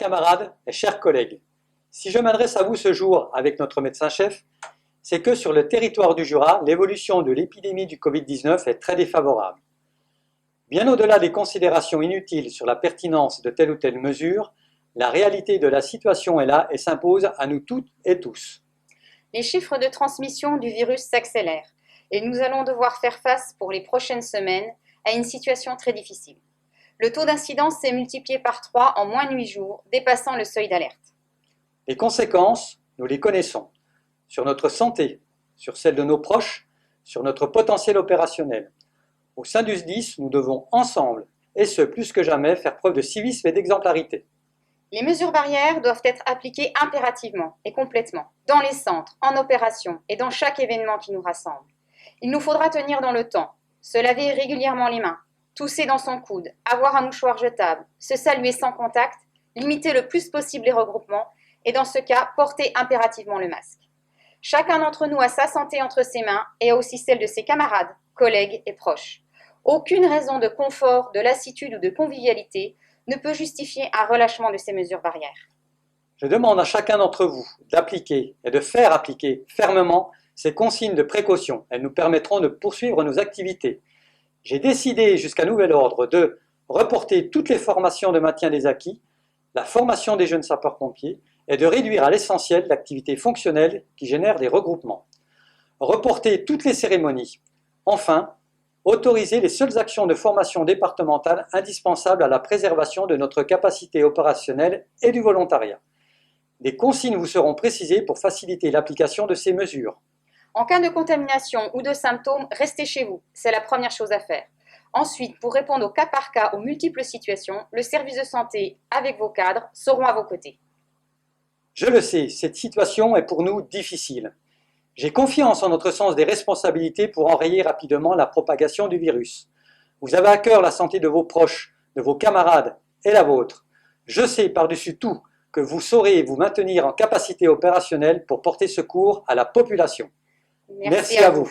camarades et chers collègues, si je m'adresse à vous ce jour avec notre médecin-chef, c'est que sur le territoire du Jura, l'évolution de l'épidémie du Covid-19 est très défavorable. Bien au-delà des considérations inutiles sur la pertinence de telle ou telle mesure, la réalité de la situation est là et s'impose à nous toutes et tous. Les chiffres de transmission du virus s'accélèrent et nous allons devoir faire face pour les prochaines semaines à une situation très difficile. Le taux d'incidence s'est multiplié par 3 en moins de 8 jours, dépassant le seuil d'alerte. Les conséquences, nous les connaissons, sur notre santé, sur celle de nos proches, sur notre potentiel opérationnel. Au sein du SDIS, nous devons ensemble, et ce plus que jamais, faire preuve de civisme et d'exemplarité. Les mesures barrières doivent être appliquées impérativement et complètement, dans les centres, en opération et dans chaque événement qui nous rassemble. Il nous faudra tenir dans le temps, se laver régulièrement les mains, tousser dans son coude, avoir un mouchoir jetable, se saluer sans contact, limiter le plus possible les regroupements et dans ce cas, porter impérativement le masque. Chacun d'entre nous a sa santé entre ses mains et a aussi celle de ses camarades, collègues et proches. Aucune raison de confort, de lassitude ou de convivialité ne peut justifier un relâchement de ces mesures barrières. Je demande à chacun d'entre vous d'appliquer et de faire appliquer fermement ces consignes de précaution. Elles nous permettront de poursuivre nos activités. J'ai décidé jusqu'à nouvel ordre de reporter toutes les formations de maintien des acquis, la formation des jeunes sapeurs-pompiers et de réduire à l'essentiel l'activité fonctionnelle qui génère des regroupements. Reporter toutes les cérémonies. Enfin, autoriser les seules actions de formation départementale indispensables à la préservation de notre capacité opérationnelle et du volontariat. Des consignes vous seront précisées pour faciliter l'application de ces mesures. En cas de contamination ou de symptômes, restez chez vous, c'est la première chose à faire. Ensuite, pour répondre au cas par cas aux multiples situations, le service de santé, avec vos cadres, seront à vos côtés. Je le sais, cette situation est pour nous difficile. J'ai confiance en notre sens des responsabilités pour enrayer rapidement la propagation du virus. Vous avez à cœur la santé de vos proches, de vos camarades et la vôtre. Je sais par-dessus tout que vous saurez vous maintenir en capacité opérationnelle pour porter secours à la population. Merci à vous.